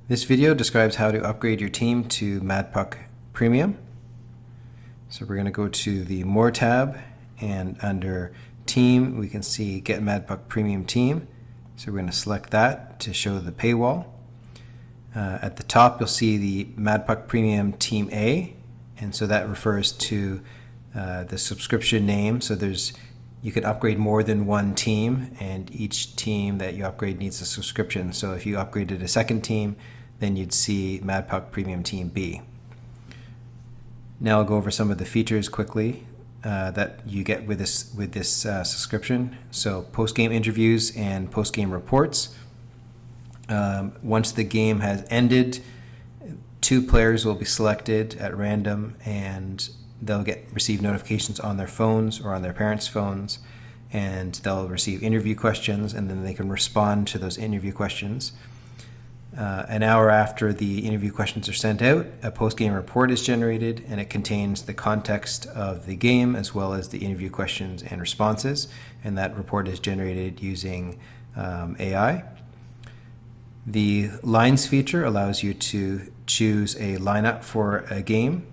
This video describes how to upgrade your team to MadPuck Premium. So we're going to go to the More tab, and under Team we can see Get MadPuck Premium Team. So we're going to select that to show the paywall. At the top you'll see the MadPuck Premium Team A, and so that refers to the subscription name. So you can upgrade more than one team, and each team that you upgrade needs a subscription. So if you upgraded a second team, then you'd see MadPuck Premium Team B. Now I'll go over some of the features quickly that you get with this subscription. So post-game interviews and post-game reports. Once the game has ended, 2 players will be selected at random, and they'll receive notifications on their phones or on their parents' phones, and they'll receive interview questions, and then they can respond to those interview questions. An hour after the interview questions are sent out, a post-game report is generated, and it contains the context of the game as well as the interview questions and responses, and that report is generated using AI. The lines feature allows you to choose a lineup for a game.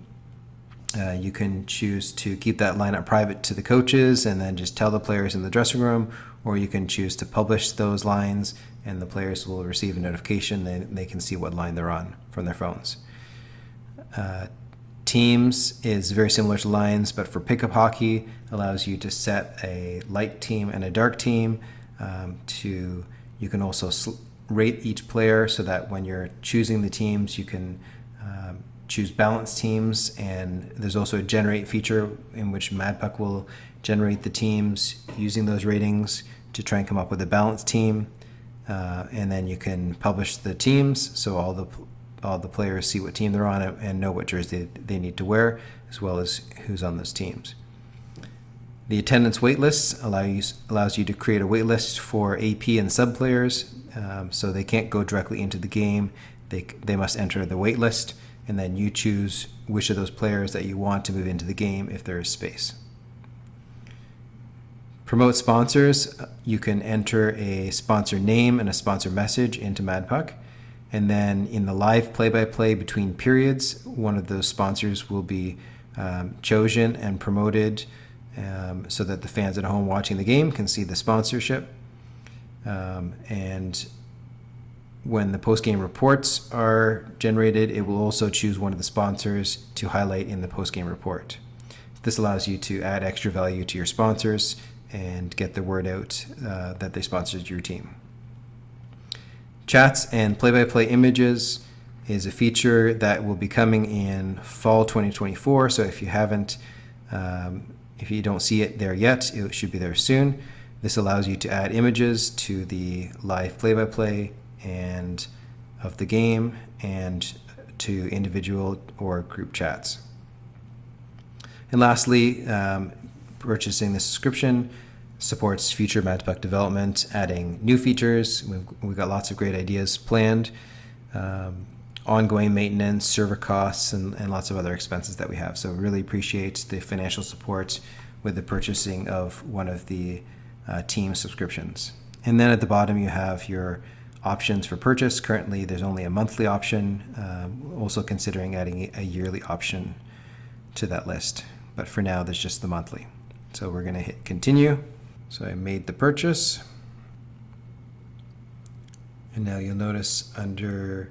You can choose to keep that lineup private to the coaches and then just tell the players in the dressing room, or you can choose to publish those lines and the players will receive a notification and they can see what line they're on from their phones. Teams is very similar to lines, but for pickup hockey allows you to set a light team and a dark team. You can also rate each player so that when you're choosing the teams you can choose balanced teams, and there's also a generate feature in which MadPuck will generate the teams using those ratings to try and come up with a balanced team, and then you can publish the teams so all the players see what team they're on and know what jersey they need to wear, as well as who's on those teams. The attendance waitlist allows you to create a waitlist for AP and sub players, so they can't go directly into the game. They must enter the waitlist, and then you choose which of those players that you want to move into the game if there is space. Promote sponsors. You can enter a sponsor name and a sponsor message into MadPuck, and then in the live play-by-play between periods, one of those sponsors will be chosen and promoted so that the fans at home watching the game can see the sponsorship. And when the post-game reports are generated, it will also choose one of the sponsors to highlight in the post-game report. This allows you to add extra value to your sponsors and get the word out that they sponsored your team. Chats and play-by-play images is a feature that will be coming in fall 2024. So if you don't see it there yet, it should be there soon. This allows you to add images to the live play-by-play and of the game and to individual or group chats. And lastly, purchasing the subscription supports future MadPuck development, adding new features. We've got lots of great ideas planned, ongoing maintenance, server costs, and lots of other expenses that we have. So really appreciate the financial support with the purchasing of one of the team subscriptions. And then at the bottom you have your options for purchase. Currently there's only a monthly option, also considering adding a yearly option to that list, but for now there's just the monthly. So we're going to hit continue. So I made the purchase, and now you'll notice under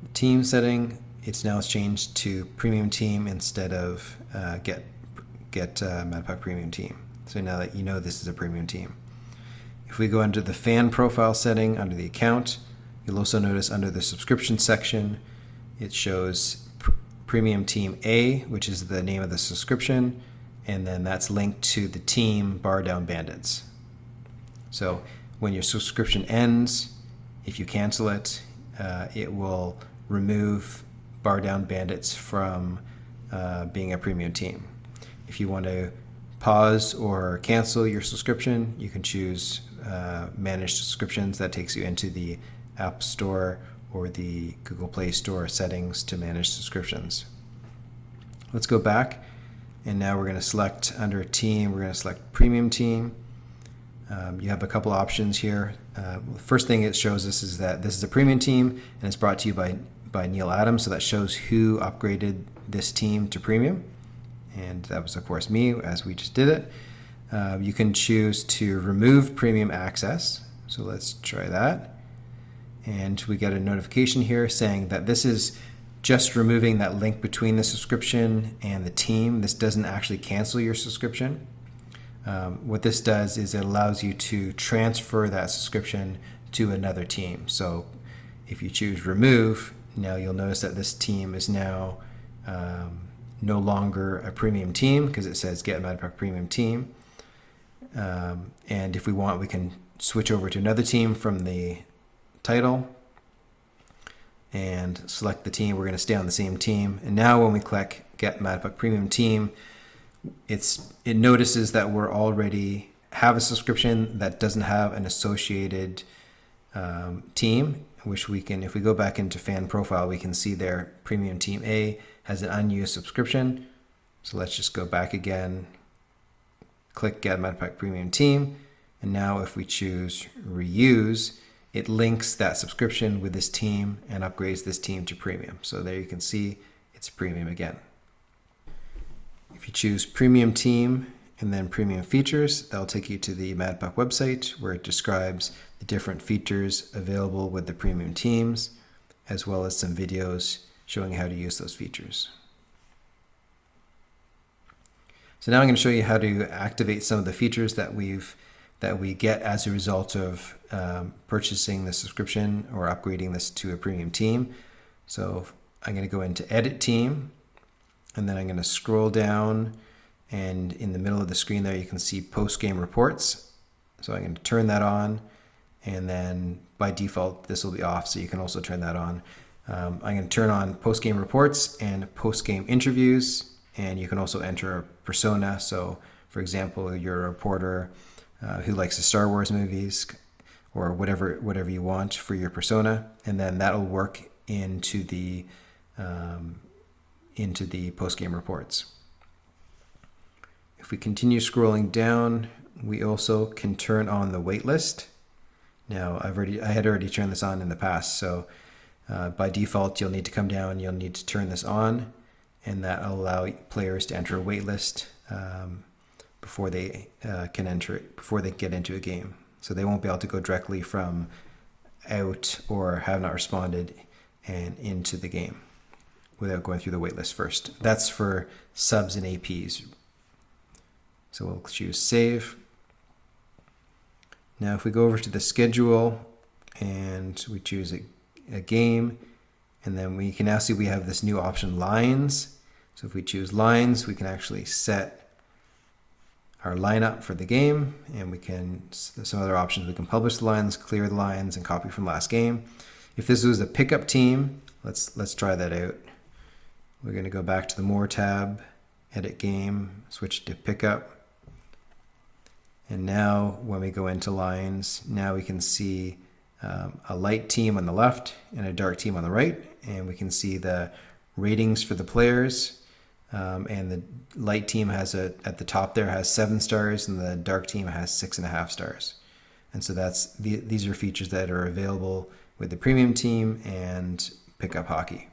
the team setting it's now changed to premium team instead of get MadPuck Premium Team. So now that you know this is a premium team. If we go under the fan profile setting under the account, you'll also notice under the subscription section it shows Premium Team A, which is the name of the subscription, and then that's linked to the team Bar Down Bandits. So when your subscription ends, if you cancel it, it will remove Bar Down Bandits from being a premium team. If you want to pause or cancel your subscription, you can choose manage subscriptions. That takes you into the App Store or the Google Play Store settings to manage subscriptions. Let's go back, and now we're going to select under team, we're going to select premium team. You have a couple options here. First thing it shows us is that this is a premium team, and it's brought to you by Neil Adams, so that shows who upgraded this team to premium, and that was of course me, as we just did it. You can choose to remove premium access, so let's try that, and we get a notification here saying that this is just removing that link between the subscription and the team. This doesn't actually cancel your subscription. What this does is it allows you to transfer that subscription to another team. So if you choose remove, now you'll notice that this team is now no longer a premium team because it says Get MadPuck Premium Team. And if we want, we can switch over to another team from the title and select the team. We're going to stay on the same team. And now when we click Get MadPuck Premium Team, it notices that we're already have a subscription that doesn't have an associated team, which we can, if we go back into fan profile, we can see there Premium Team A has an unused subscription. So let's just go back again, click Get MadPuck Premium Team, and now if we choose reuse, it links that subscription with this team and upgrades this team to premium. So there you can see it's premium again. If you choose Premium Team and then Premium Features, that'll take you to the MadPuck website where it describes the different features available with the premium teams, as well as some videos showing how to use those features. So now I'm going to show you how to activate some of the features that we get as a result of purchasing the subscription or upgrading this to a premium team. So I'm going to go into Edit Team, and then I'm going to scroll down, and in the middle of the screen there you can see post-game reports. So I'm going to turn that on, and then by default this will be off, so you can also turn that on. I'm going to turn on post-game reports and post-game interviews, and you can also enter a persona. So for example, you're a reporter who likes the Star Wars movies or whatever you want for your persona, and then that'll work into the post-game reports. If we continue scrolling down, we also can turn on the waitlist. Now I had already turned this on in the past, so by default you'll need to come down, you'll need to turn this on, and that'll allow players to enter a waitlist before they get into a game. So they won't be able to go directly from out or have not responded and into the game without going through the waitlist first. That's for subs and APs. So we'll choose Save. Now if we go over to the schedule and we choose a game, and then we can now see we have this new option, Lines. So if we choose Lines, we can actually set our lineup for the game, and we can, there's some other options. We can publish the lines, clear the lines, and copy from last game. If this was a pickup team, let's try that out. We're going to go back to the More tab, Edit Game, switch to Pickup. And now when we go into lines, now we can see a light team on the left and a dark team on the right, and we can see the ratings for the players. And the light team has at the top there has 7 stars, and the dark team has 6.5 stars. And so these are features that are available with the premium team and Pickup Hockey.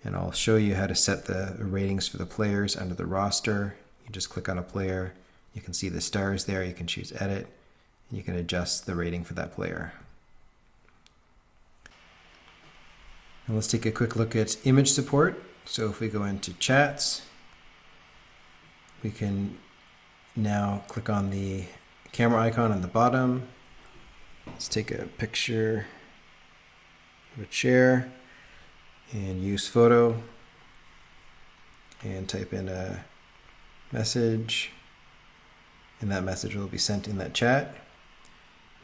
And I'll show you how to set the ratings for the players under the roster. You just click on a player, you can see the stars there, you can choose Edit, and you can adjust the rating for that player. And let's take a quick look at image support. So if we go into chats, we can now click on the camera icon on the bottom. Let's take a picture of a chair and use photo and type in a message, and that message will be sent in that chat.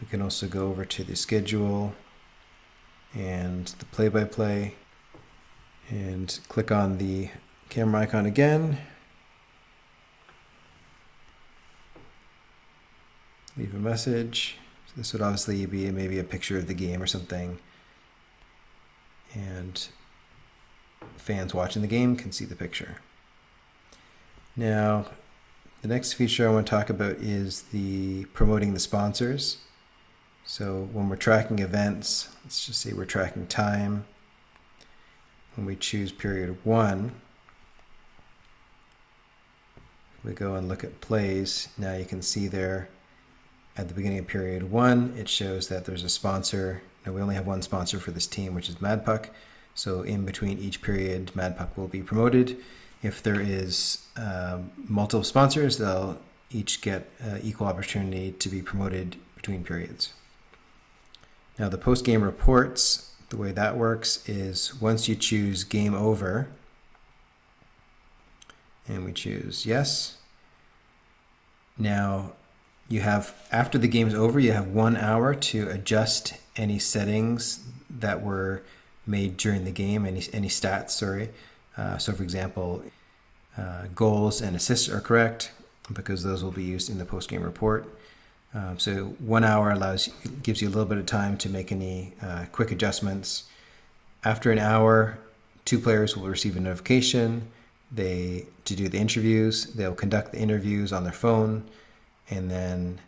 We can also go over to the schedule and the play-by-play and click on the camera icon again. Leave a message. So this would obviously be maybe a picture of the game or something, and fans watching the game can see the picture. Now, The next feature I want to talk about is the promoting the sponsors. So when we're tracking events, let's just say we're tracking time. When we choose period 1, we go and look at plays. Now you can see there at the beginning of period 1, it shows that there's a sponsor. Now we only have one sponsor for this team, which is MadPuck. So in between each period, MadPuck will be promoted. If there is multiple sponsors, they'll each get equal opportunity to be promoted between periods. Now the post-game reports, the way that works is once you choose game over, and we choose yes, now you have, after the game's over, you have 1 hour to adjust any settings that were made during the game, any stats, sorry. So for example, goals and assists are correct because those will be used in the post-game report. So 1 hour gives you a little bit of time to make any quick adjustments. After an hour, 2 players will receive a notification to do the interviews. They'll conduct the interviews on their phone, and then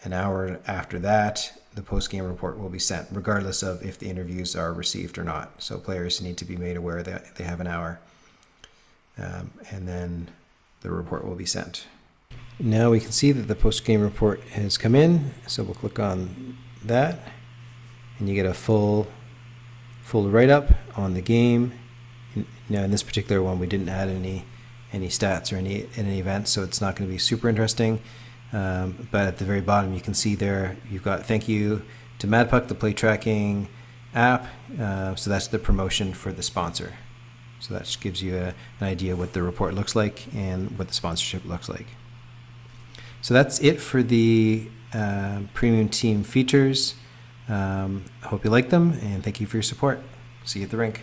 an hour after that, the post-game report will be sent, regardless of if the interviews are received or not. So players need to be made aware that they have an hour, and then the report will be sent. Now we can see that the post-game report has come in, so we'll click on that, and you get a full write-up on the game. Now in this particular one, we didn't add any stats or any events, so it's not going to be super interesting. But at the very bottom, you can see there you've got thank you to MadPuck, the play tracking app. So that's the promotion for the sponsor. So that just gives you an idea what the report looks like and what the sponsorship looks like. So that's it for the premium team features. I hope you like them, and thank you for your support. See you at the rink.